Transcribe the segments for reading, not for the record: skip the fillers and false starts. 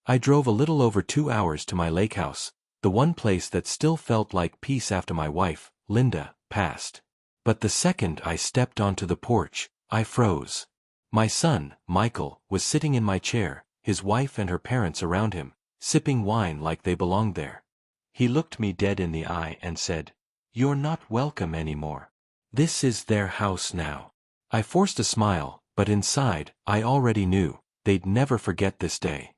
I drove a little over 2 hours to my lake house, the one place that still felt like peace after my wife, Linda, passed. But the second I stepped onto the porch, I froze. My son, Michael, was sitting in my chair, his wife and her parents around him, sipping wine like they belonged there. He looked me dead in the eye and said, "You're not welcome anymore. This is their house now." I forced a smile, but inside, I already knew, they'd never forget this day.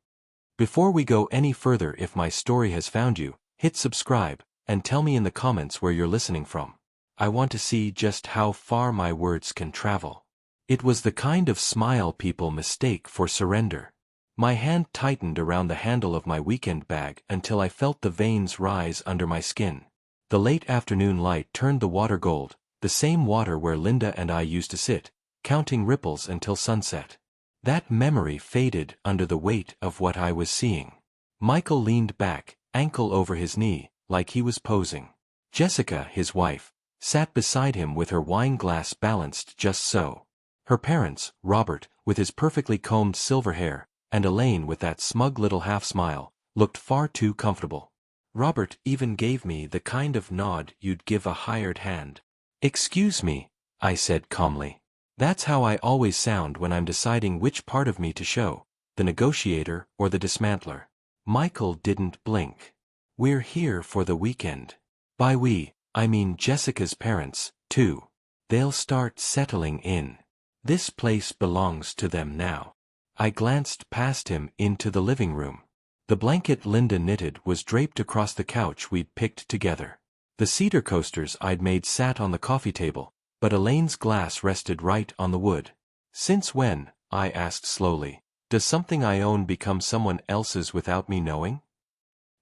Before we go any further, if my story has found you, hit subscribe, and tell me in the comments where you're listening from. I want to see just how far my words can travel. It was the kind of smile people mistake for surrender. My hand tightened around the handle of my weekend bag until I felt the veins rise under my skin. The late afternoon light turned the water gold, the same water where Linda and I used to sit, counting ripples until sunset. That memory faded under the weight of what I was seeing. Michael leaned back, ankle over his knee, like he was posing. Jessica, his wife, sat beside him with her wine glass balanced just so. Her parents, Robert, with his perfectly combed silver hair, and Elaine with that smug little half-smile, looked far too comfortable. Robert even gave me the kind of nod you'd give a hired hand. "Excuse me," I said calmly. That's how I always sound when I'm deciding which part of me to show, the negotiator or the dismantler. Michael didn't blink. "We're here for the weekend. By we, I mean Jessica's parents, too. They'll start settling in. This place belongs to them now." I glanced past him into the living room. The blanket Linda knitted was draped across the couch we'd picked together. The cedar coasters I'd made sat on the coffee table, but Elaine's glass rested right on the wood. "Since when," I asked slowly, "does something I own become someone else's without me knowing?"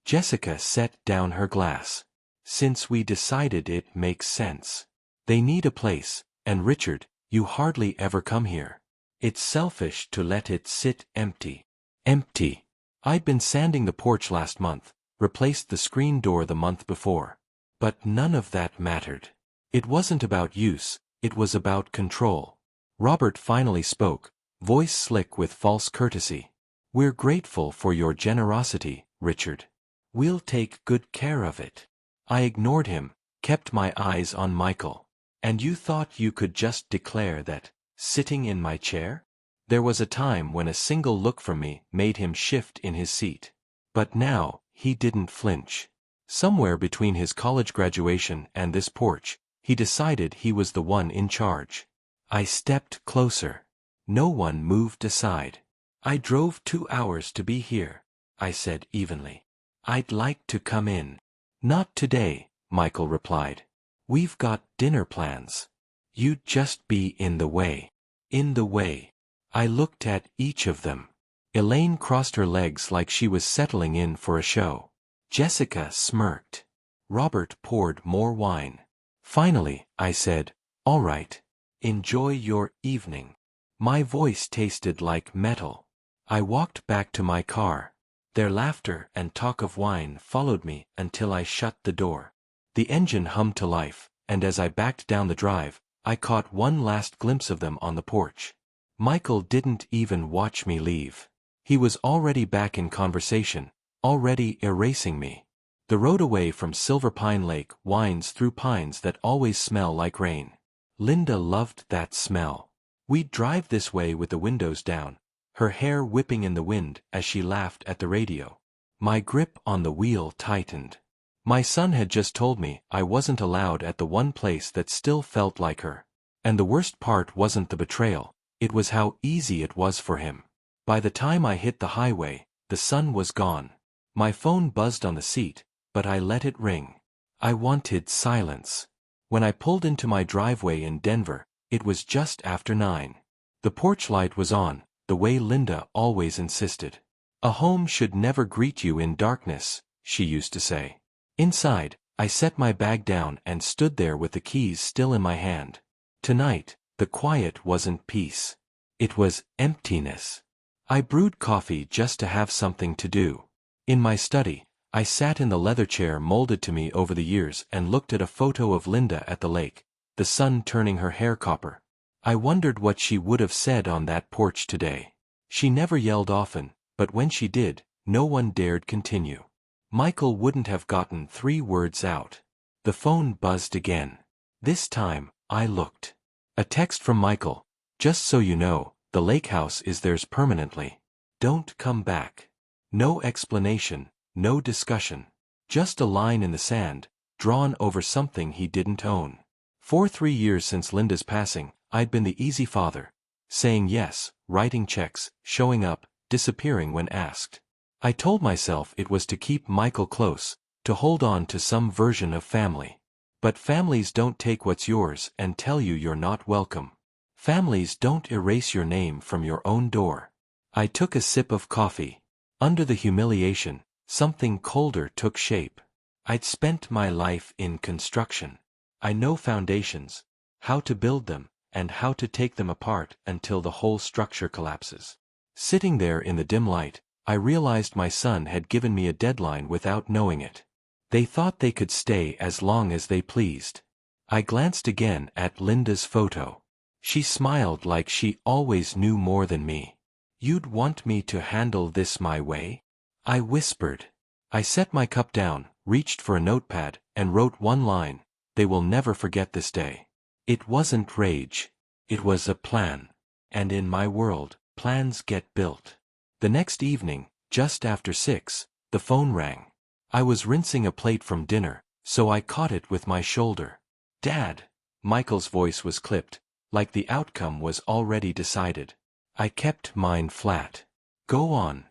Jessica set down her glass. "Since we decided it makes sense. They need a place, and Richard, you hardly ever come here. It's selfish to let it sit empty." Empty. I'd been sanding the porch last month, replaced the screen door the month before. But none of that mattered. It wasn't about use, it was about control. Robert finally spoke, voice slick with false courtesy. "We're grateful for your generosity, Richard. We'll take good care of it." I ignored him, kept my eyes on Michael. "And you thought you could just declare that, sitting in my chair?" There was a time when a single look from me made him shift in his seat. But now, he didn't flinch. Somewhere between his college graduation and this porch, he decided he was the one in charge. I stepped closer. No one moved aside. "I drove 2 hours to be here," I said evenly. "I'd like to come in." "Not today," Michael replied. "We've got dinner plans. You'd just be in the way." In the way. I looked at each of them. Elaine crossed her legs like she was settling in for a show. Jessica smirked. Robert poured more wine. Finally, I said, "All right. Enjoy your evening." My voice tasted like metal. I walked back to my car. Their laughter and talk of wine followed me until I shut the door. The engine hummed to life, and as I backed down the drive, I caught one last glimpse of them on the porch. Michael didn't even watch me leave. He was already back in conversation, already erasing me. The road away from Silver Pine Lake winds through pines that always smell like rain. Linda loved that smell. We'd drive this way with the windows down, her hair whipping in the wind as she laughed at the radio. My grip on the wheel tightened. My son had just told me I wasn't allowed at the one place that still felt like her. And the worst part wasn't the betrayal, it was how easy it was for him. By the time I hit the highway, the sun was gone. My phone buzzed on the seat, but I let it ring. I wanted silence. When I pulled into my driveway in Denver, it was just after 9. The porch light was on, the way Linda always insisted. "A home should never greet you in darkness," she used to say. Inside, I set my bag down and stood there with the keys still in my hand. Tonight, the quiet wasn't peace. It was emptiness. I brewed coffee just to have something to do. In my study, I sat in the leather chair molded to me over the years and looked at a photo of Linda at the lake, the sun turning her hair copper. I wondered what she would have said on that porch today. She never yelled often, but when she did, No one dared continue. Michael wouldn't have gotten 3 words out. The phone buzzed again. This time, I looked. A text from Michael. Just so you know, the lake house is theirs permanently. Don't come back. No explanation, no discussion. Just a line in the sand, drawn over something he didn't own. For 3 years since Linda's passing, I'd been the easy father. Saying yes, writing checks, showing up, disappearing when asked. I told myself it was to keep Michael close, to hold on to some version of family. But families don't take what's yours and tell you you're not welcome. Families don't erase your name from your own door. I took a sip of coffee. Under the humiliation, something colder took shape. I'd spent my life in construction. I know foundations, how to build them, and how to take them apart until the whole structure collapses. Sitting there in the dim light, I realized my son had given me a deadline without knowing it. They thought they could stay as long as they pleased. I glanced again at Linda's photo. She smiled like she always knew more than me. "You'd want me to handle this my way?" I whispered. I set my cup down, reached for a notepad, and wrote one line: "They will never forget this day." It wasn't rage. It was a plan. And in my world, plans get built. The next evening, just after 6, the phone rang. I was rinsing a plate from dinner, so I caught it with my shoulder. "Dad!" Michael's voice was clipped, like the outcome was already decided. I kept mine flat. "Go on."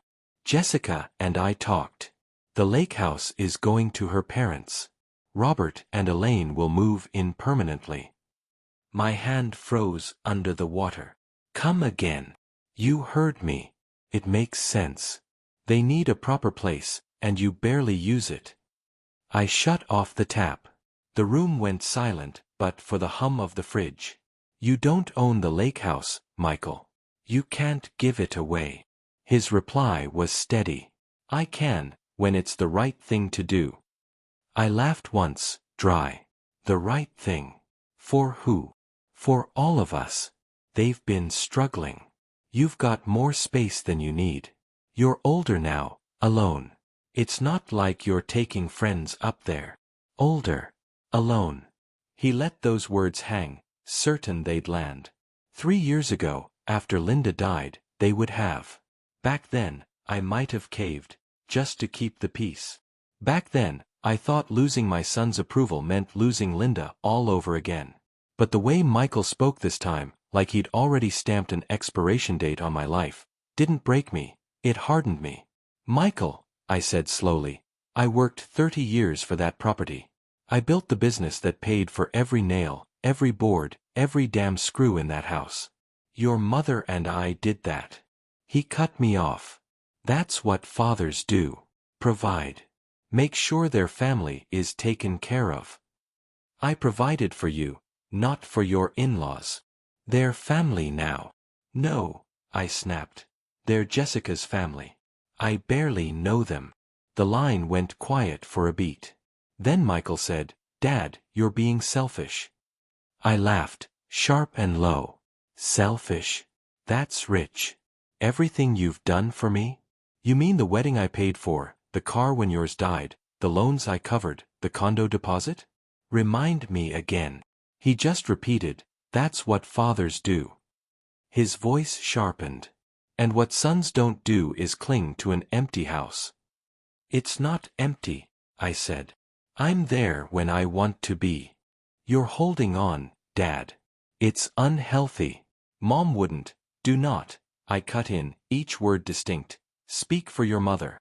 "Jessica and I talked. The lake house is going to her parents. Robert and Elaine will move in permanently." My hand froze under the water. "Come again." "You heard me. It makes sense. They need a proper place, and you barely use it." I shut off the tap. The room went silent, but for the hum of the fridge. "You don't own the lake house, Michael. You can't give it away." His reply was steady. "I can, when it's the right thing to do." I laughed once, dry. The right thing. For who? For all of us. They've been struggling. You've got more space than you need. You're older now, alone. It's not like you're taking friends up there. Older. Alone. He let those words hang, certain they'd land. 3 years ago, after Linda died, they would have. Back then, I might have caved, just to keep the peace. Back then, I thought losing my son's approval meant losing Linda all over again. But the way Michael spoke this time, like he'd already stamped an expiration date on my life, didn't break me, it hardened me. "Michael," I said slowly, "I worked 30 years for that property. I built the business that paid for every nail, every board, every damn screw in that house. Your mother and I did that." He cut me off. "That's what fathers do. Provide. Make sure their family is taken care of." "I provided for you, not for your in-laws. They're family now." "No," I snapped. "They're Jessica's family. I barely know them." The line went quiet for a beat. Then Michael said, "Dad, you're being selfish." I laughed, sharp and low. "Selfish? That's rich. Everything you've done for me? You mean the wedding I paid for, the car when yours died, the loans I covered, the condo deposit?" "Remind me again." He just repeated, "That's what fathers do." His voice sharpened. "And what sons don't do is cling to an empty house." "It's not empty," I said. "I'm there when I want to be." "You're holding on, Dad. It's unhealthy." "Mom wouldn't." "Do not," I cut in, each word distinct. "Speak for your mother."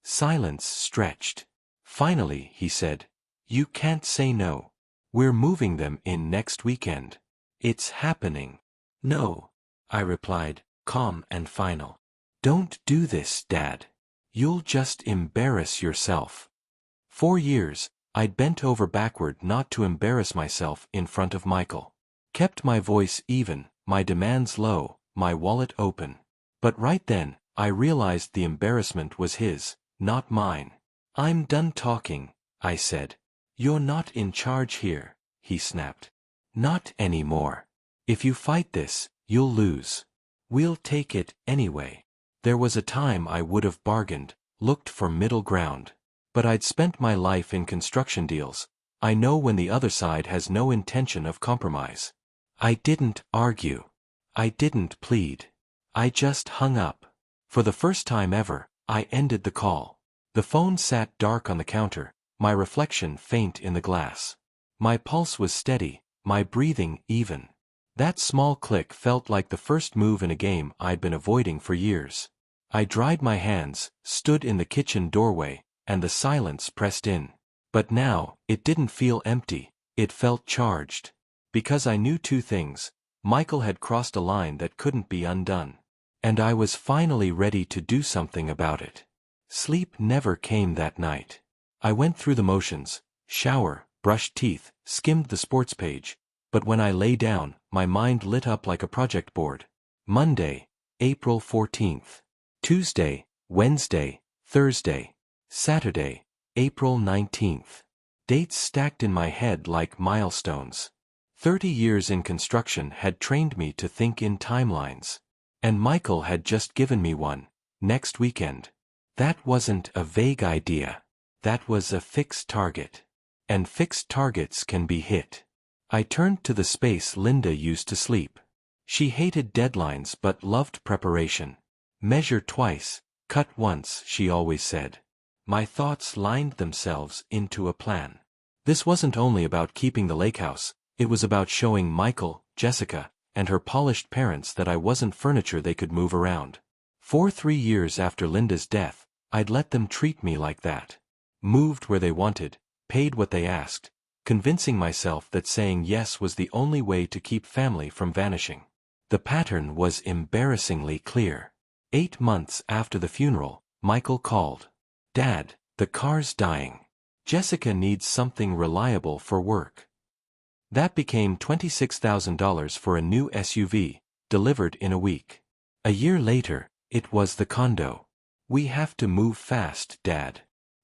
Silence stretched. Finally, he said, "You can't say no. We're moving them in next weekend. It's happening." "No," I replied, calm and final. "Don't do this, Dad. You'll just embarrass yourself." 4 years, I'd bent over backward not to embarrass myself in front of Michael. Kept my voice even, my demands low, my wallet open. But right then, I realized the embarrassment was his, not mine. "I'm done talking," I said. "You're not in charge here," he snapped. "Not anymore. If you fight this, you'll lose. We'll take it anyway." There was a time I would have bargained, looked for middle ground. But I'd spent my life in construction deals. I know when the other side has no intention of compromise. I didn't argue. I didn't plead. I just hung up. For the first time ever, I ended the call. The phone sat dark on the counter, my reflection faint in the glass. My pulse was steady, my breathing even. That small click felt like the first move in a game I'd been avoiding for years. I dried my hands, stood in the kitchen doorway, and the silence pressed in. But now, it didn't feel empty, it felt charged. Because I knew two things: Michael had crossed a line that couldn't be undone. And I was finally ready to do something about it. Sleep never came that night. I went through the motions: shower, brushed teeth, skimmed the sports page. But when I lay down, my mind lit up like a project board. Monday, April 14th. Tuesday, Wednesday, Thursday. Saturday, April 19th. Dates stacked in my head like milestones. 30 years in construction had trained me to think in timelines. And Michael had just given me one: next weekend. That wasn't a vague idea. That was a fixed target. And fixed targets can be hit. I turned to the space Linda used to sleep. She hated deadlines but loved preparation. Measure twice, cut once, she always said. My thoughts lined themselves into a plan. This wasn't only about keeping the lake house, it was about showing Michael, Jessica, and her polished parents that I wasn't furniture they could move around. For 3 years after Linda's death, I'd let them treat me like that. Moved where they wanted, paid what they asked, convincing myself that saying yes was the only way to keep family from vanishing. The pattern was embarrassingly clear. 8 months after the funeral, Michael called. "Dad, the car's dying. Jessica needs something reliable for work." That became $26,000 for a new SUV, delivered in a week. A year later, it was the condo. "We have to move fast, Dad."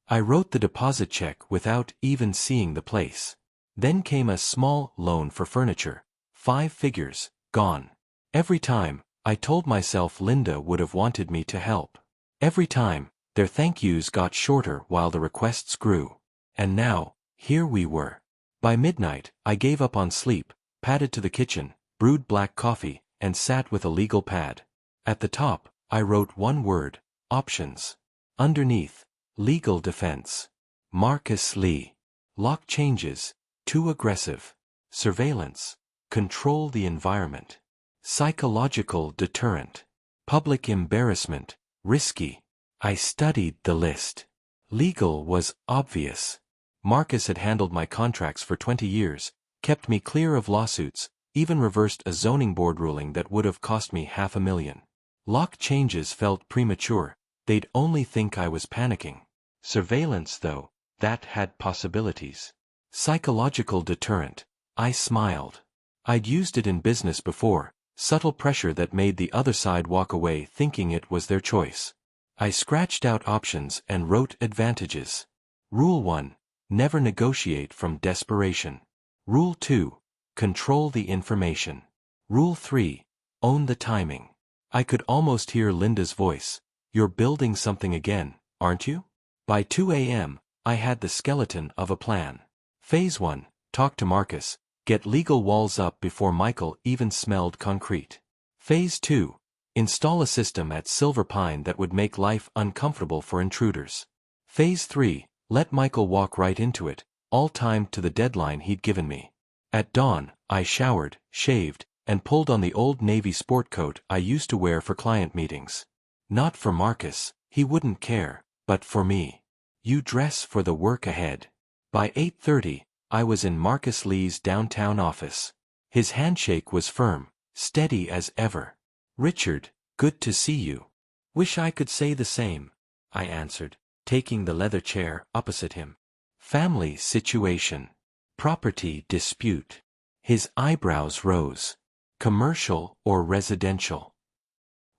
I wrote the deposit check without even seeing the place. Then came a small loan for furniture. 5 figures, gone. Every time, I told myself Linda would have wanted me to help. Every time, their thank yous got shorter while the requests grew. And now, here we were. By midnight, I gave up on sleep, padded to the kitchen, brewed black coffee, and sat with a legal pad. At the top, I wrote one word: options. Underneath, legal defense. Marcus Lee. Lock changes, too aggressive. Surveillance, control the environment. Psychological deterrent. Public embarrassment, risky. I studied the list. Legal was obvious. Marcus had handled my contracts for 20 years, kept me clear of lawsuits, even reversed a zoning board ruling that would have cost me $500,000. Lock changes felt premature, they'd only think I was panicking. Surveillance, though, that had possibilities. Psychological deterrent, I smiled. I'd used it in business before, subtle pressure that made the other side walk away thinking it was their choice. I scratched out options and wrote advantages. Rule 1. Never negotiate from desperation. Rule 2. Control the information. Rule 3. Own the timing. I could almost hear Linda's voice. "You're building something again, aren't you?" By 2 a.m., I had the skeleton of a plan. Phase 1. Talk to Marcus. Get legal walls up before Michael even smelled concrete. Phase 2. Install a system at Silver Pine that would make life uncomfortable for intruders. Phase 3. Let Michael walk right into it, all timed to the deadline he'd given me. At dawn, I showered, shaved, and pulled on the old Navy sport coat I used to wear for client meetings. Not for Marcus, he wouldn't care, but for me. You dress for the work ahead. By 8:30, I was in Marcus Lee's downtown office. His handshake was firm, steady as ever. "Richard, good to see you." "Wish I could say the same," I answered, taking the leather chair opposite him. "Family situation. Property dispute." His eyebrows rose. "Commercial or residential?"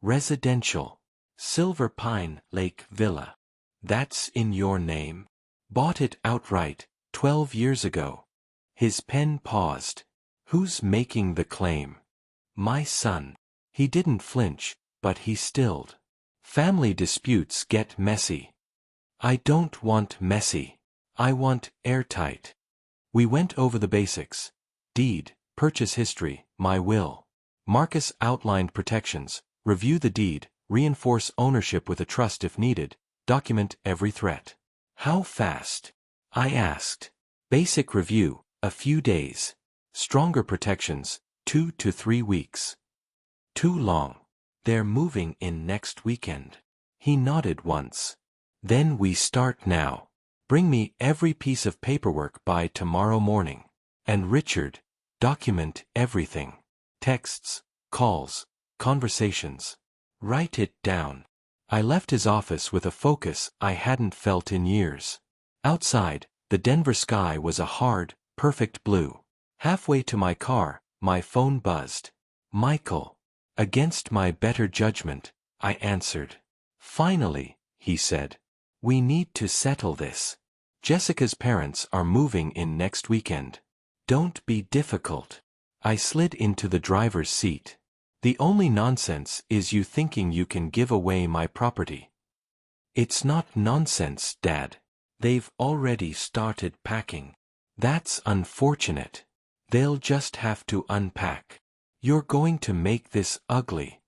"Residential. Silver Pine Lake Villa." "That's in your name?" "Bought it outright, 12 years ago." His pen paused. "Who's making the claim?" "My son." He didn't flinch, but he stilled. "Family disputes get messy. I don't want messy. I want airtight. We went over the basics. Deed, purchase history, my will. Marcus outlined protections, review the deed, reinforce ownership with a trust if needed, document every threat. How fast? I asked. Basic review, a few days. Stronger protections, 2 to 3 weeks. Too long. They're moving in next weekend. He nodded once. Then we start now. Bring me every piece of paperwork by tomorrow morning. And Richard, document everything. Texts, calls, conversations. Write it down. I left his office with a focus I hadn't felt in years. Outside, the Denver sky was a hard, perfect blue. Halfway to my car, my phone buzzed. Michael. Against my better judgment, I answered. Finally, he said. We need to settle this. Jessica's parents are moving in next weekend. Don't be difficult. I slid into the driver's seat. The only nonsense is you thinking you can give away my property. It's not nonsense, Dad. They've already started packing. That's unfortunate. They'll just have to unpack. You're going to make this ugly.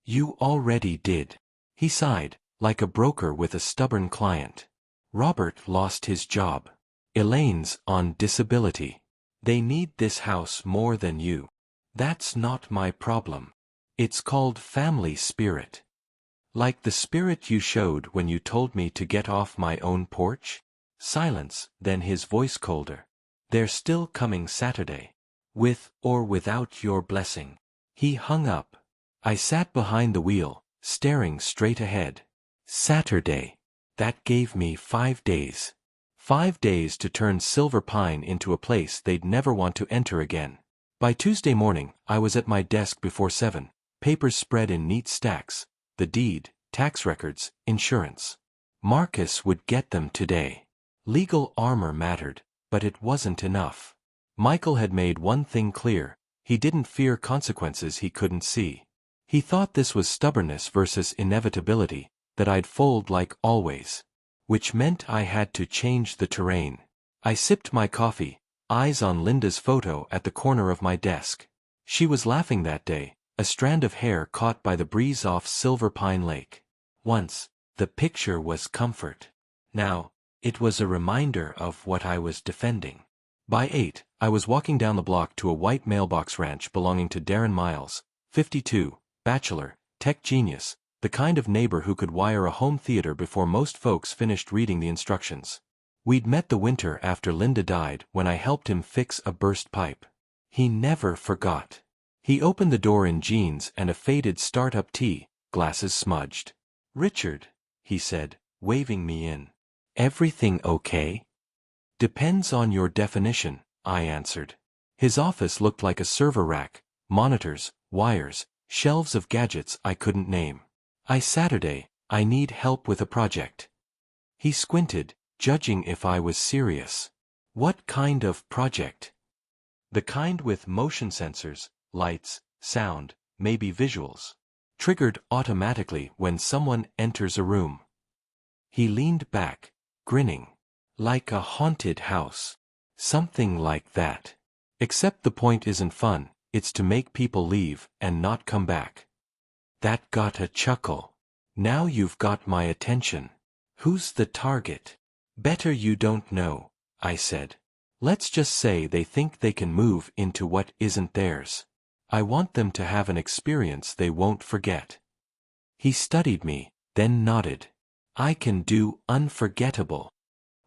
You already did. He sighed, like a broker with a stubborn client. Robert lost his job. Elaine's on disability. They need this house more than you. That's not my problem. It's called family spirit. Like the spirit you showed when you told me to get off my own porch? Silence, then his voice colder. They're still coming Saturday. With or without your blessing. He hung up. I sat behind the wheel, staring straight ahead. Saturday. That gave me 5 days. 5 days to turn Silver Pine into a place they'd never want to enter again. By Tuesday morning, I was at my desk before 7, papers spread in neat stacks, the deed, tax records, insurance. Marcus would get them today. Legal armor mattered, but it wasn't enough. Michael had made one thing clear, he didn't fear consequences he couldn't see. He thought this was stubbornness versus inevitability, that I'd fold like always. Which meant I had to change the terrain. I sipped my coffee, eyes on Linda's photo at the corner of my desk. She was laughing that day, a strand of hair caught by the breeze off Silver Pine Lake. Once, the picture was comfort. Now, it was a reminder of what I was defending. By 8, I was walking down the block to a white mailbox ranch belonging to Darren Miles, 52, bachelor, tech genius, the kind of neighbor who could wire a home theater before most folks finished reading the instructions. We'd met the winter after Linda died when I helped him fix a burst pipe. He never forgot. He opened the door in jeans and a faded startup tee, glasses smudged. Richard, he said, waving me in. Everything okay? Depends on your definition, I answered. His office looked like a server rack, monitors, wires, shelves of gadgets I couldn't name. Saturday, I need help with a project. He squinted, judging if I was serious. What kind of project? The kind with motion sensors, lights, sound, maybe visuals. Triggered automatically when someone enters a room. He leaned back, grinning. Like a haunted house. Something like that. Except the point isn't fun, it's to make people leave and not come back. That got a chuckle. Now you've got my attention. Who's the target? Better you don't know, I said. Let's just say they think they can move into what isn't theirs. I want them to have an experience they won't forget. He studied me, then nodded. I can do unforgettable.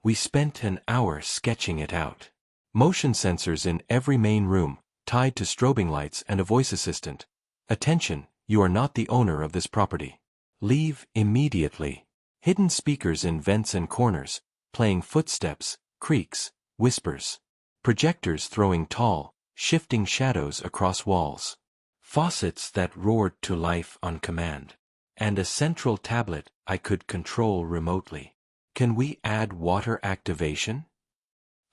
We spent an hour sketching it out. Motion sensors in every main room, tied to strobing lights and a voice assistant. Attention, you are not the owner of this property. Leave immediately. Hidden speakers in vents and corners, playing footsteps, creaks, whispers. Projectors throwing tall, shifting shadows across walls. Faucets that roared to life on command. And a central tablet I could control remotely. Can we add water activation?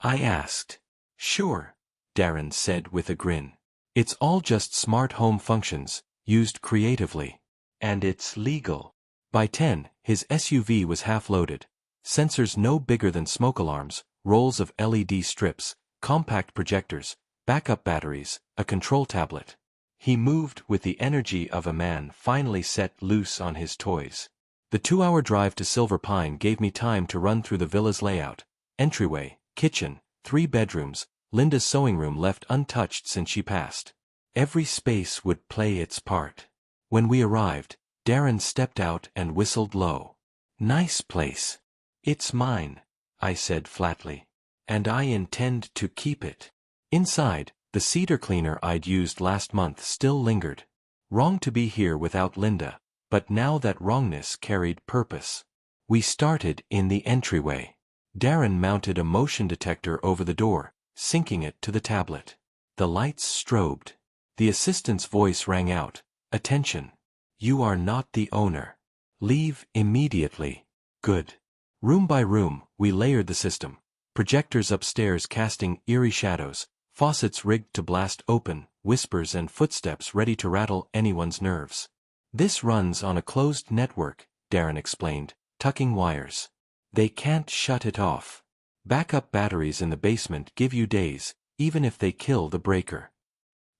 I asked. Sure, Darren said with a grin. It's all just smart home functions, used creatively. And it's legal. By 10, his SUV was half loaded. Sensors no bigger than smoke alarms, rolls of LED strips, compact projectors, backup batteries, a control tablet. He moved with the energy of a man finally set loose on his toys. The 2-hour drive to Silver Pine gave me time to run through the villa's layout: entryway, kitchen, 3 bedrooms, Linda's sewing room left untouched since she passed. Every space would play its part. When we arrived, Darren stepped out and whistled low. "Nice place." "It's mine," I said flatly. "And I intend to keep it." Inside, the cedar cleaner I'd used last month still lingered. Wrong to be here without Linda, but now that wrongness carried purpose. We started in the entryway. Darren mounted a motion detector over the door, syncing it to the tablet. The lights strobed. The assistant's voice rang out, "Attention. You are not the owner. Leave immediately." Good. Room by room, we layered the system. Projectors upstairs casting eerie shadows, faucets rigged to blast open, whispers and footsteps ready to rattle anyone's nerves. "This runs on a closed network," Darren explained, tucking wires. "They can't shut it off. Backup batteries in the basement give you days, even if they kill the breaker."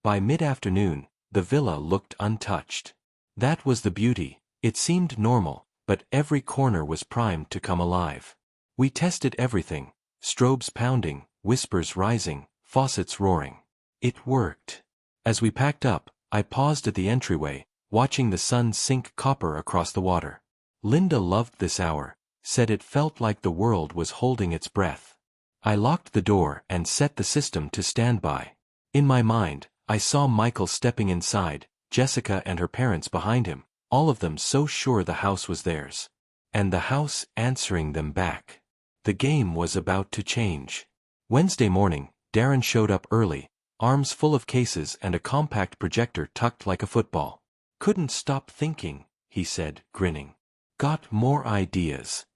By mid-afternoon, the villa looked untouched. That was the beauty. It seemed normal, but every corner was primed to come alive. We tested everything: strobes pounding, whispers rising, faucets roaring. It worked. As we packed up, I paused at the entryway, watching the sun sink copper across the water. Linda loved this hour, said it felt like the world was holding its breath. I locked the door and set the system to standby. In my mind, I saw Michael stepping inside, Jessica and her parents behind him, all of them so sure the house was theirs. And the house answering them back. The game was about to change. Wednesday morning, Darren showed up early, arms full of cases and a compact projector tucked like a football. "Couldn't stop thinking," he said, grinning. "Got more ideas."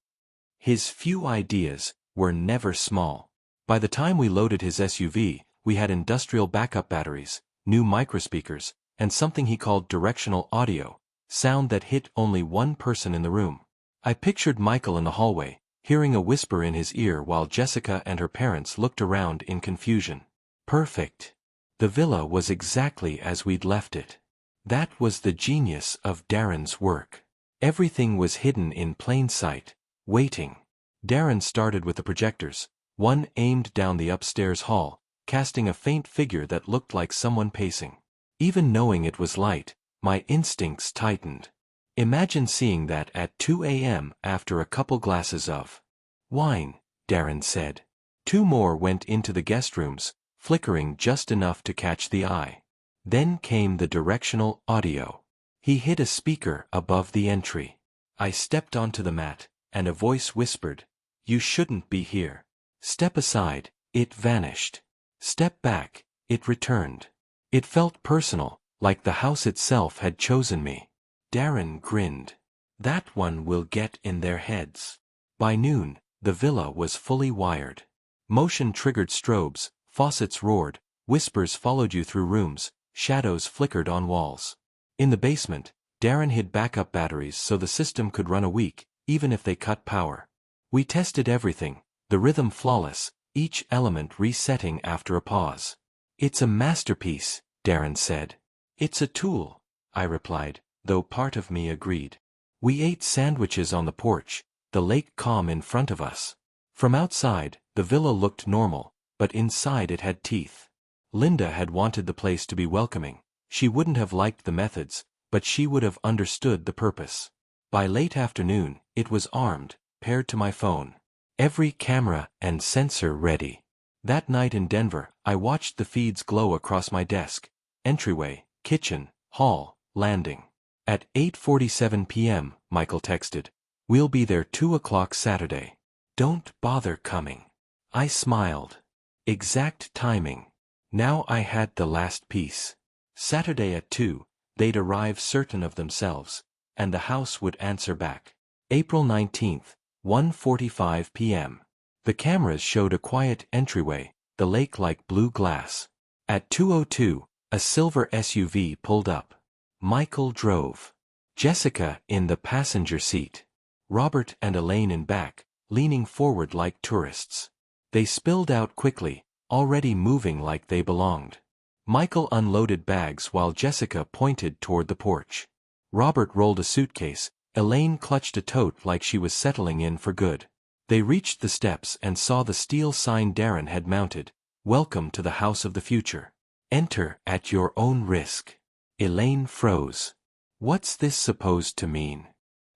His few ideas were never small. By the time we loaded his SUV, we had industrial backup batteries, new microspeakers, and something he called directional audio, sound that hit only one person in the room. I pictured Michael in the hallway, hearing a whisper in his ear while Jessica and her parents looked around in confusion. Perfect. The villa was exactly as we'd left it. That was the genius of Darren's work. Everything was hidden in plain sight, waiting. Darren started with the projectors, one aimed down the upstairs hall, casting a faint figure that looked like someone pacing. Even knowing it was light, my instincts tightened. Imagine seeing that at 2 a.m. after a couple glasses of wine, Darren said. 2 more went into the guest rooms, flickering just enough to catch the eye. Then came the directional audio. He hit a speaker above the entry. I stepped onto the mat, and a voice whispered, "You shouldn't be here." Step aside, it vanished. Step back, it returned. It felt personal, like the house itself had chosen me. Darren grinned. "That one will get in their heads." By noon, the villa was fully wired. Motion-triggered strobes, faucets roared, whispers followed you through rooms, shadows flickered on walls. In the basement, Darren hid backup batteries so the system could run a week, even if they cut power. We tested everything, the rhythm flawless, each element resetting after a pause. "It's a masterpiece," Darren said. "It's a tool," I replied, though part of me agreed. We ate sandwiches on the porch, the lake calm in front of us. From outside, the villa looked normal, but inside it had teeth. Linda had wanted the place to be welcoming. She wouldn't have liked the methods, but she would have understood the purpose. By late afternoon, it was armed, paired to my phone. Every camera and sensor ready. That night in Denver, I watched the feeds glow across my desk: entryway, kitchen, hall, landing. At 8:47 p.m., Michael texted, "We'll be there 2 o'clock Saturday. Don't bother coming." I smiled. Exact timing. Now I had the last piece. Saturday at 2, they'd arrive certain of themselves, and the house would answer back. April 19th, 1:45 p.m. The cameras showed a quiet entryway, the lake like blue glass. At 2:02, a silver SUV pulled up. Michael drove. Jessica in the passenger seat. Robert and Elaine in back, leaning forward like tourists. They spilled out quickly, already moving like they belonged. Michael unloaded bags while Jessica pointed toward the porch. Robert rolled a suitcase, Elaine clutched a tote like she was settling in for good. They reached the steps and saw the steel sign Darren had mounted, "Welcome to the House of the Future. Enter at your own risk." Elaine froze. "What's this supposed to mean?"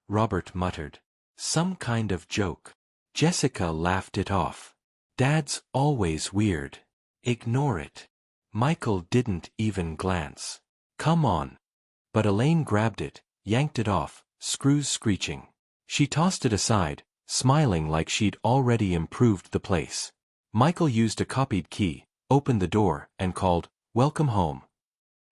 Robert muttered. "Some kind of joke." Jessica laughed it off. "Dad's always weird. Ignore it." Michael didn't even glance. "Come on." But Elaine grabbed it, yanked it off, screws screeching. She tossed it aside, smiling like she'd already improved the place. Michael used a copied key, opened the door, and called, "Welcome home."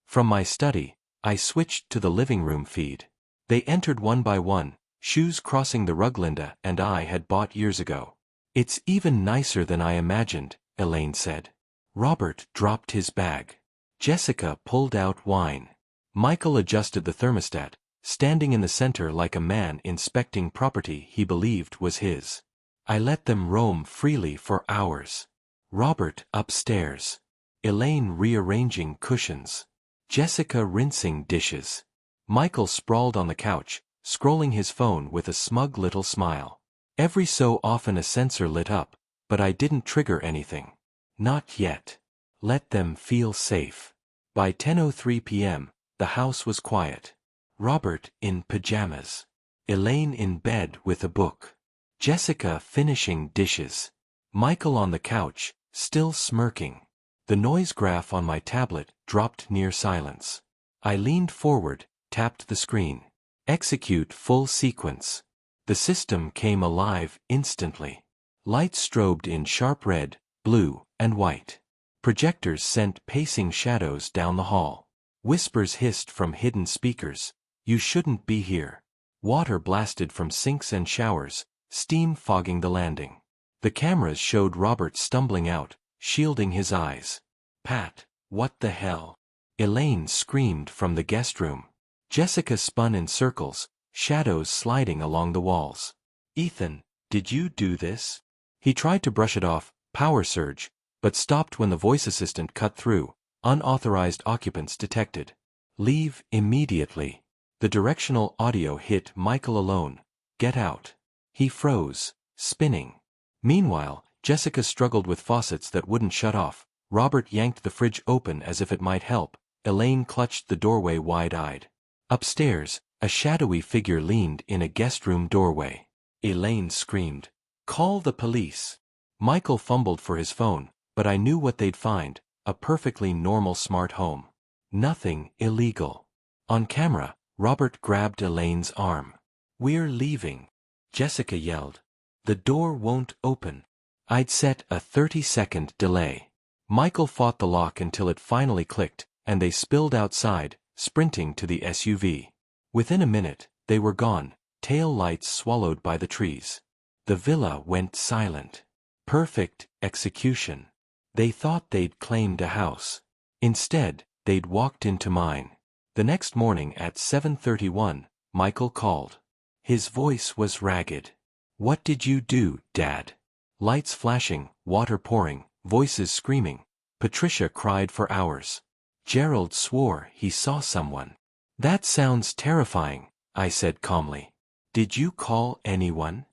From my study, I switched to the living room feed. They entered one by one, shoes crossing the rug Linda and I had bought years ago. "It's even nicer than I imagined," Elaine said. Robert dropped his bag. Jessica pulled out wine. Michael adjusted the thermostat, standing in the center like a man inspecting property he believed was his. I let them roam freely for hours. Robert upstairs. Elaine rearranging cushions. Jessica rinsing dishes. Michael sprawled on the couch, scrolling his phone with a smug little smile. Every so often a sensor lit up, but I didn't trigger anything. Not yet. Let them feel safe. By 10:03 p.m., the house was quiet. Robert in pajamas. Elaine in bed with a book. Jessica finishing dishes. Michael on the couch, still smirking. The noise graph on my tablet dropped near silence. I leaned forward, tapped the screen. Execute full sequence. The system came alive instantly. Lights strobed in sharp red, blue, and white. Projectors sent pacing shadows down the hall. Whispers hissed from hidden speakers. "You shouldn't be here." Water blasted from sinks and showers, steam fogging the landing. The cameras showed Robert stumbling out, shielding his eyes. "Pat, what the hell?" Elaine screamed from the guest room. Jessica spun in circles, shadows sliding along the walls. "Ethan, did you do this?" He tried to brush it off, power surge, but stopped when the voice assistant cut through. "Unauthorized occupants detected. Leave immediately." The directional audio hit Michael alone. "Get out." He froze, spinning. Meanwhile, Jessica struggled with faucets that wouldn't shut off. Robert yanked the fridge open as if it might help. Elaine clutched the doorway wide-eyed. Upstairs, a shadowy figure leaned in a guest room doorway. Elaine screamed, "Call the police." Michael fumbled for his phone, but I knew what they'd find, a perfectly normal smart home. Nothing illegal. On camera, Robert grabbed Elaine's arm. "We're leaving," Jessica yelled. "The door won't open." I'd set a 30-second delay. Michael fought the lock until it finally clicked, and they spilled outside, sprinting to the SUV. Within a minute, they were gone, tail lights swallowed by the trees. The villa went silent. Perfect execution. They thought they'd claimed a house. Instead, they'd walked into mine. The next morning at 7:31, Michael called. His voice was ragged. "What did you do, Dad?" Lights flashing, water pouring, voices screaming. Patricia cried for hours. Gerald swore he saw someone. "That sounds terrifying," I said calmly. "Did you call anyone?"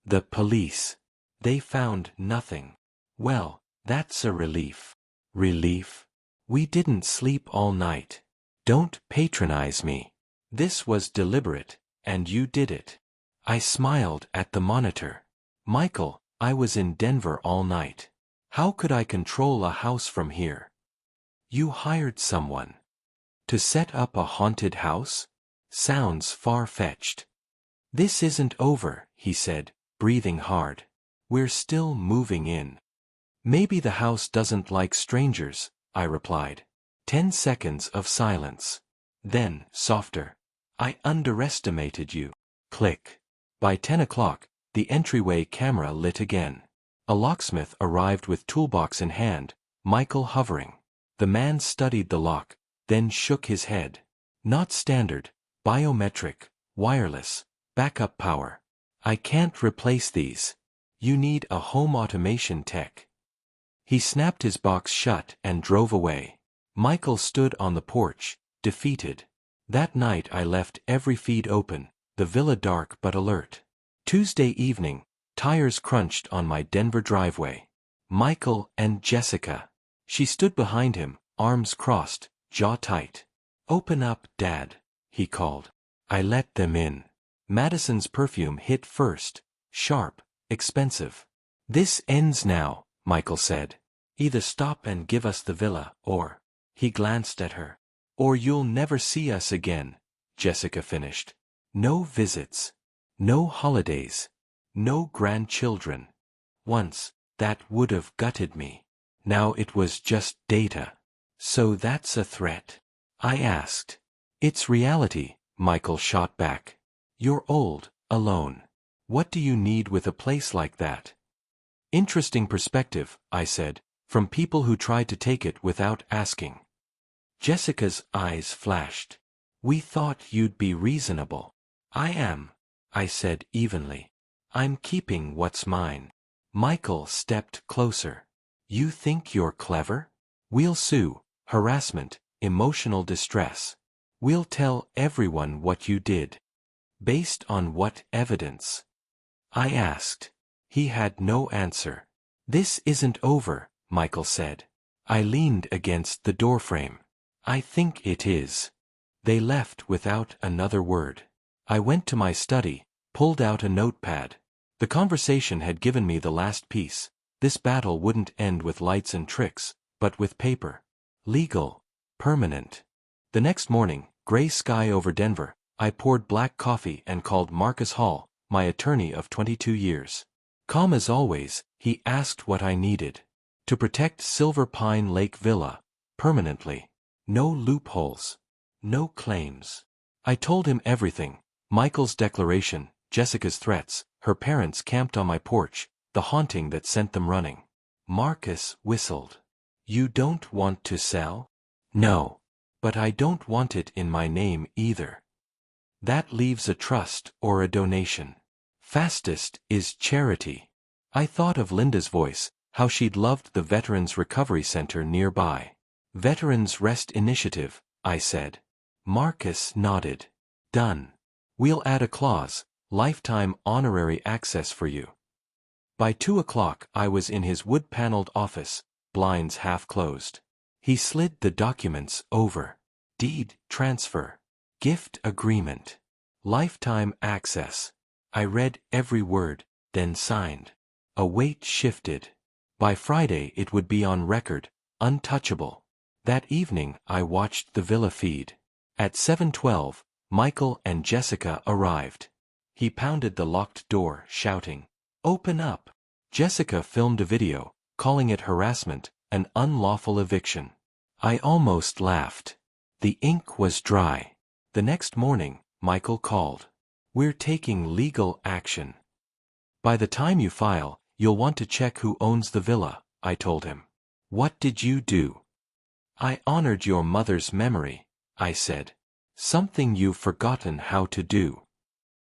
"The police. They found nothing." "Well, that's a relief." "Relief? We didn't sleep all night. Don't patronize me. This was deliberate, and you did it." I smiled at the monitor. "Michael, I was in Denver all night. How could I control a house from here?" "You hired someone to set up a haunted house? Sounds far-fetched." "This isn't over," he said, breathing hard. "We're still moving in." "Maybe the house doesn't like strangers," I replied. 10 seconds of silence. Then, softer. "I underestimated you." Click. By 10 o'clock, the entryway camera lit again. A locksmith arrived with toolbox in hand, Michael hovering. The man studied the lock, then shook his head. "Not standard, biometric, wireless, backup power." I can't replace these. You need a home automation tech. He snapped his box shut and drove away. Michael stood on the porch, defeated. That night I left every feed open, the villa dark but alert. Tuesday evening, tires crunched on my Denver driveway. Michael and Jessica. She stood behind him, arms crossed, jaw tight. "Open up, Dad," he called. I let them in. Madison's perfume hit first, sharp, expensive. "This ends now," Michael said. "Either stop and give us the villa, or—" He glanced at her. "Or you'll never see us again," Jessica finished. "No visits. No holidays. No grandchildren. Once, that would have gutted me. Now it was just data." "So that's a threat?" I asked. "It's reality," Michael shot back. "You're old, alone. What do you need with a place like that?" "Interesting perspective," I said, "from people who tried to take it without asking." Jessica's eyes flashed. "We thought you'd be reasonable." "I am," I said evenly. "I'm keeping what's mine." Michael stepped closer. "You think you're clever? We'll sue, harassment, emotional distress. We'll tell everyone what you did." "Based on what evidence?" I asked. He had no answer. "This isn't over," Michael said. I leaned against the doorframe. "I think it is." They left without another word. I went to my study, pulled out a notepad. The conversation had given me the last piece. This battle wouldn't end with lights and tricks, but with paper. Legal. Permanent. The next morning, gray sky over Denver, I poured black coffee and called Marcus Hall, my attorney of 22 years. Calm as always, he asked what I needed. To protect Silver Pine Lake Villa, permanently. No loopholes. No claims. I told him everything. Michael's declaration, Jessica's threats, her parents camped on my porch, the haunting that sent them running. Marcus whistled. "You don't want to sell?" "No. But I don't want it in my name either. That leaves a trust or a donation. Fastest is charity." I thought of Linda's voice, how she'd loved the Veterans Recovery Center nearby. "Veterans Rest Initiative," I said. Marcus nodded. "Done. We'll add a clause, lifetime honorary access for you." By 2 o'clock I was in his wood-paneled office, blinds half closed. He slid the documents over. Deed transfer. Gift agreement. Lifetime access. I read every word, then signed. A weight shifted. By Friday it would be on record, untouchable. That evening I watched the villa feed. At 7:12, Michael and Jessica arrived. He pounded the locked door, shouting, "Open up!" Jessica filmed a video, calling it harassment, an unlawful eviction. I almost laughed. The ink was dry. The next morning, Michael called. "We're taking legal action. By the time you file, you'll want to check who owns the villa," I told him. "What did you do?" "I honored your mother's memory," I said. "Something you've forgotten how to do."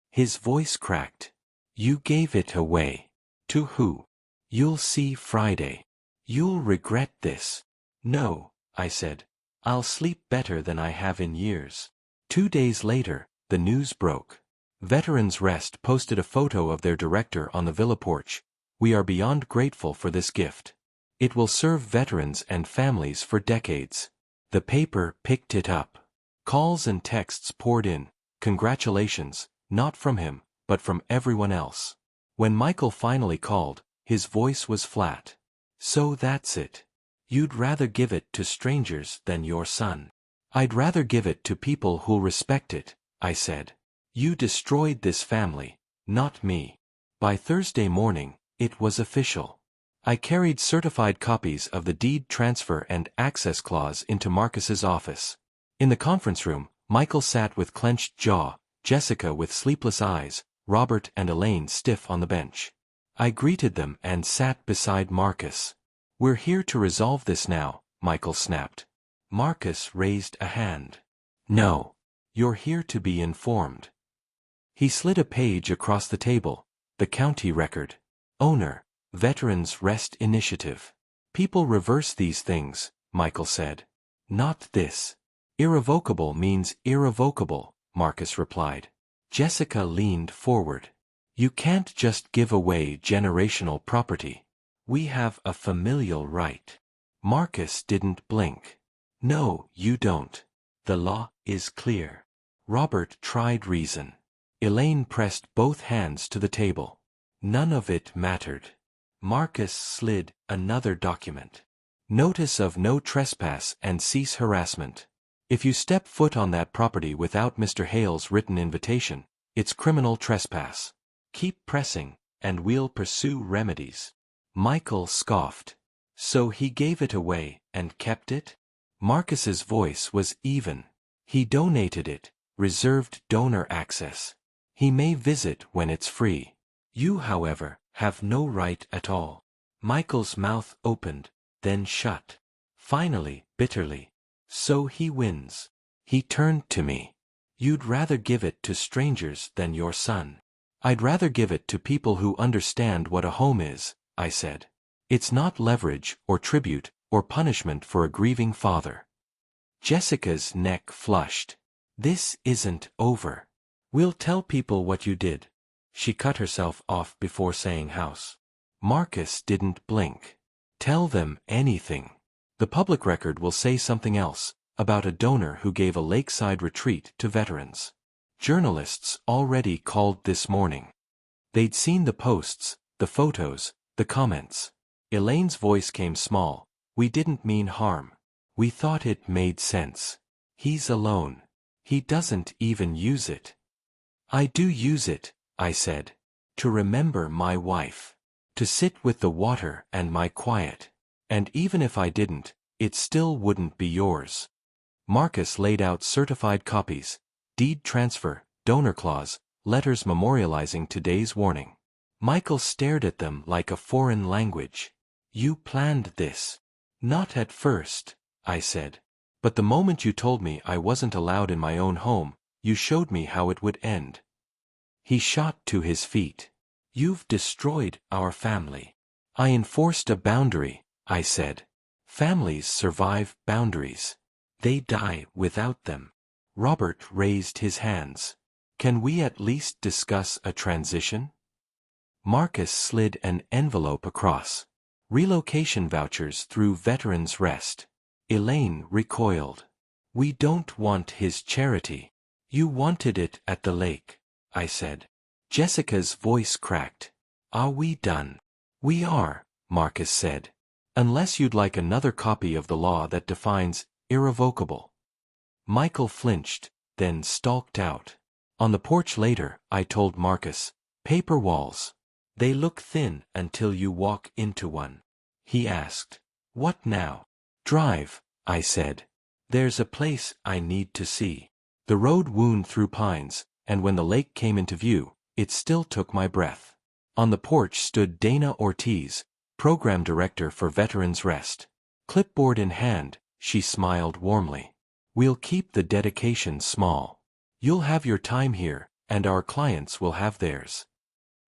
His voice cracked. "You gave it away. To who?" "You'll see Friday. You'll regret this." "No," I said. "I'll sleep better than I have in years." 2 days later, the news broke. Veterans Rest posted a photo of their director on the villa porch. "We are beyond grateful for this gift. It will serve veterans and families for decades." The paper picked it up. Calls and texts poured in. Congratulations, not from him, but from everyone else. When Michael finally called, his voice was flat. "So that's it. You'd rather give it to strangers than your son." "I'd rather give it to people who'll respect it," I said. "You destroyed this family, not me." By Thursday morning, it was official. I carried certified copies of the deed transfer and access clause into Marcus's office. In the conference room, Michael sat with clenched jaw, Jessica with sleepless eyes, Robert and Elaine stiff on the bench. I greeted them and sat beside Marcus. "We're here to resolve this now," Michael snapped. Marcus raised a hand. "No. You're here to be informed." He slid a page across the table, The county record. Owner, Veterans Rest Initiative. People reverse these things, Michael said. Not this. Irrevocable means irrevocable, Marcus replied. Jessica leaned forward. You can't just give away generational property. We have a familial right. Marcus didn't blink. No, you don't. The law is clear. Robert tried reason. Elaine pressed both hands to the table. None of it mattered. Marcus slid another document. Notice of no trespass and cease harassment. If you step foot on that property without Mr. Hale's written invitation, it's criminal trespass. Keep pressing, and we'll pursue remedies. Michael scoffed. So he gave it away and kept it? Marcus's voice was even. He donated it, reserved donor access. He may visit when it's free. You, however, have no right at all. Michael's mouth opened, then shut. Finally, bitterly. So he wins. He turned to me. You'd rather give it to strangers than your son. I'd rather give it to people who understand what a home is, I said. It's not leverage or tribute or punishment for a grieving father. Jessica's neck flushed. This isn't over. We'll tell people what you did. She cut herself off before saying house. Marcus didn't blink. Tell them anything. The public record will say something else, about a donor who gave a lakeside retreat to veterans. Journalists already called this morning. They'd seen the posts, the photos, the comments. Elaine's voice came small. We didn't mean harm. We thought it made sense. He's alone. He doesn't even use it. I do use it, I said. To remember my wife. To sit with the water and my quiet. And even if I didn't, it still wouldn't be yours. Marcus laid out certified copies, deed transfer, donor clause, letters memorializing today's warning. Michael stared at them like a foreign language. You planned this. Not at first, I said. But the moment you told me I wasn't allowed in my own home, you showed me how it would end. He shot to his feet. You've destroyed our family. I enforced a boundary, I said. Families survive boundaries. They die without them. Robert raised his hands. Can we at least discuss a transition? Marcus slid an envelope across. Relocation vouchers through Veterans Rest. Elaine recoiled. We don't want his charity. You wanted it at the lake, I said. Jessica's voice cracked. Are we done? We are, Marcus said. Unless you'd like another copy of the law that defines irrevocable. Michael flinched, then stalked out. On the porch later, I told Marcus, paper walls. They look thin until you walk into one. He asked, what now? Drive, I said. There's a place I need to see. The road wound through pines, and when the lake came into view, it still took my breath. On the porch stood Dana Ortiz, program director for Veterans Rest. Clipboard in hand, she smiled warmly. We'll keep the dedication small. You'll have your time here, and our clients will have theirs.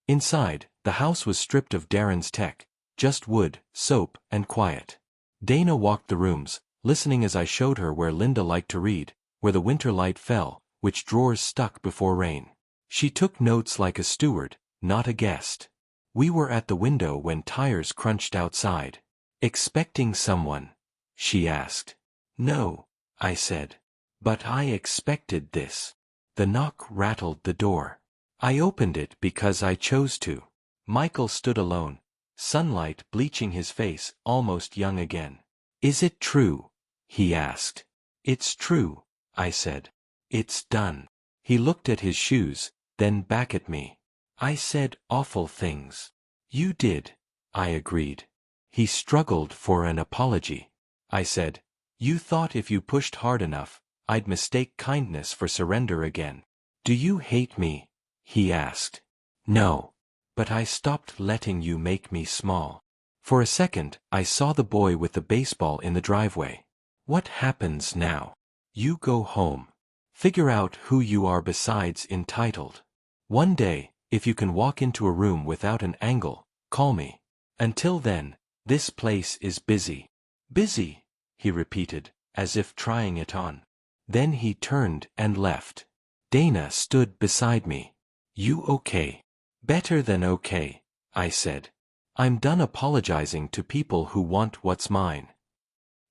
Inside, the house was stripped of Darren's tech, just wood, soap, and quiet. Dana walked the rooms, listening as I showed her where Linda liked to read, where the winter light fell, which drawers stuck before rain. She took notes like a steward, not a guest. We were at the window when tires crunched outside. Expecting someone? She asked. No, I said. But I expected this. The knock rattled the door. I opened it because I chose to. Michael stood alone, sunlight bleaching his face, almost young again. Is it true? He asked. It's true, I said. It's done. He looked at his shoes, then back at me. I said awful things. You did, I agreed. He struggled for an apology. I said, you thought if you pushed hard enough, I'd mistake kindness for surrender again. Do you hate me? He asked. No. But I stopped letting you make me small. For a second, I saw the boy with the baseball in the driveway. What happens now? You go home. Figure out who you are besides entitled. One day, If you can walk into a room without an angle, call me. Until then, this place is busy. Busy, he repeated, as if trying it on. Then he turned and left. Dana stood beside me. You okay? Better than okay, I said. I'm done apologizing to people who want what's mine.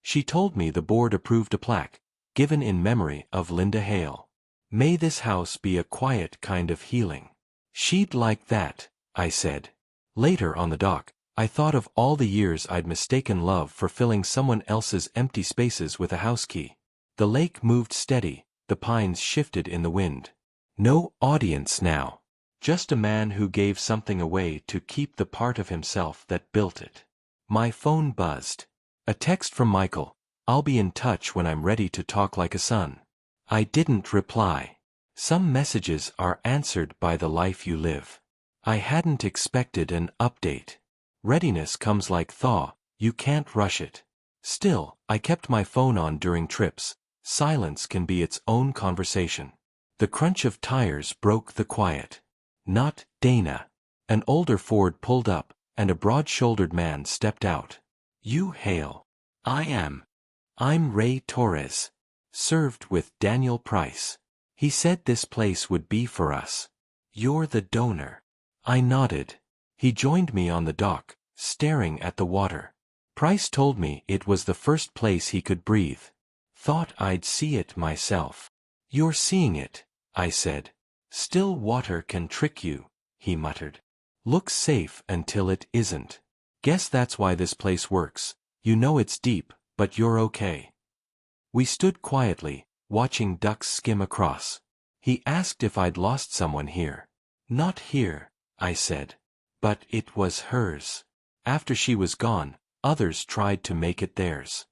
She told me the board approved a plaque, given in memory of Linda Hale. May this house be a quiet kind of healing. She'd like that, I said. Later on the dock, I thought of all the years I'd mistaken love for filling someone else's empty spaces with a house key. The lake moved steady, the pines shifted in the wind. No audience now. Just a man who gave something away to keep the part of himself that built it. My phone buzzed. A text from Michael. I'll be in touch when I'm ready to talk like a son. I didn't reply. Some messages are answered by the life you live. I hadn't expected an update. Readiness comes like thaw, you can't rush it. Still, I kept my phone on during trips. Silence can be its own conversation. The crunch of tires broke the quiet. Not Dana. An older Ford pulled up, and a broad-shouldered man stepped out. You Hale. I am. I'm Ray Torres. Served with Daniel Price. He said this place would be for us. You're the donor. I nodded. He joined me on the dock, staring at the water. Price told me it was the first place he could breathe. Thought I'd see it myself. You're seeing it, I said. Still water can trick you, he muttered. Looks safe until it isn't. Guess that's why this place works. You know it's deep, but you're okay. We stood quietly, watching ducks skim across. He asked if I'd lost someone here. Not here, I said. But it was hers. After she was gone, others tried to make it theirs.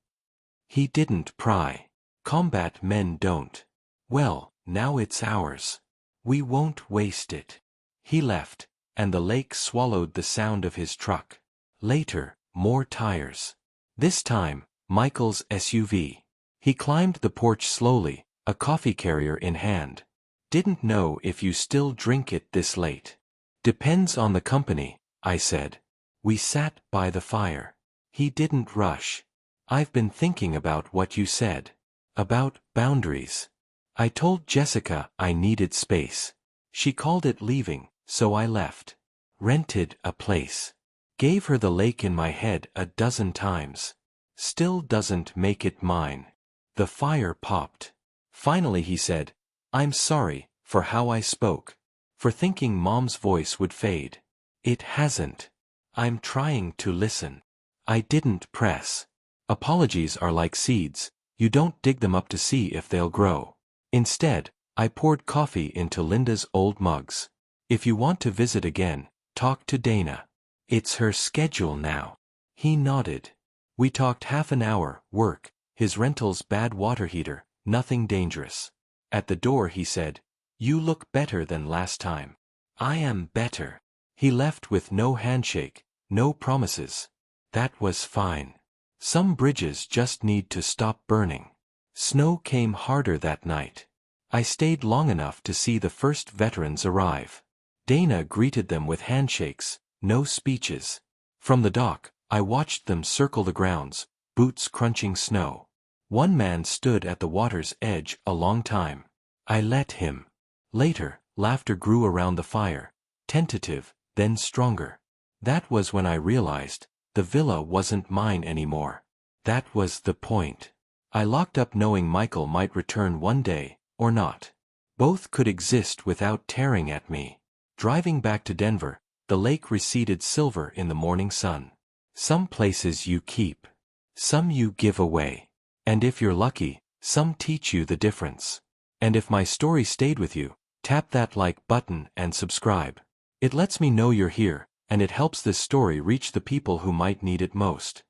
He didn't pry. Combat men don't. Well, now it's ours. We won't waste it. He left, and the lake swallowed the sound of his truck. Later, more tires. This time, Michael's SUV. He climbed the porch slowly, a coffee carrier in hand. Didn't know if you still drink it this late. Depends on the company, I said. We sat by the fire. He didn't rush. I've been thinking about what you said. About boundaries. I told Jessica I needed space. She called it leaving, so I left. Rented a place. Gave her the lake in my head a dozen times. Still doesn't make it mine. The fire popped. Finally he said, I'm sorry for how I spoke. For thinking Mom's voice would fade. It hasn't. I'm trying to listen. I didn't press. Apologies are like seeds, you don't dig them up to see if they'll grow. Instead, I poured coffee into Linda's old mugs. If you want to visit again, talk to Dana. It's her schedule now. He nodded. We talked half an hour, work, his rental's bad water heater, nothing dangerous. At the door he said, You look better than last time. I am better. He left with no handshake, no promises. That was fine. Some bridges just need to stop burning. Snow came harder that night. I stayed long enough to see the first veterans arrive. Dana greeted them with handshakes, no speeches. From the dock, I watched them circle the grounds, boots crunching snow. One man stood at the water's edge a long time. I let him. Later, laughter grew around the fire, tentative, then stronger. That was when I realized, the villa wasn't mine anymore. That was the point. I locked up knowing Michael might return one day, or not. Both could exist without tearing at me. Driving back to Denver, the lake receded silver in the morning sun. Some places you keep. Some you give away. And if you're lucky, some teach you the difference. And if my story stayed with you, tap that like button and subscribe. It lets me know you're here, and it helps this story reach the people who might need it most.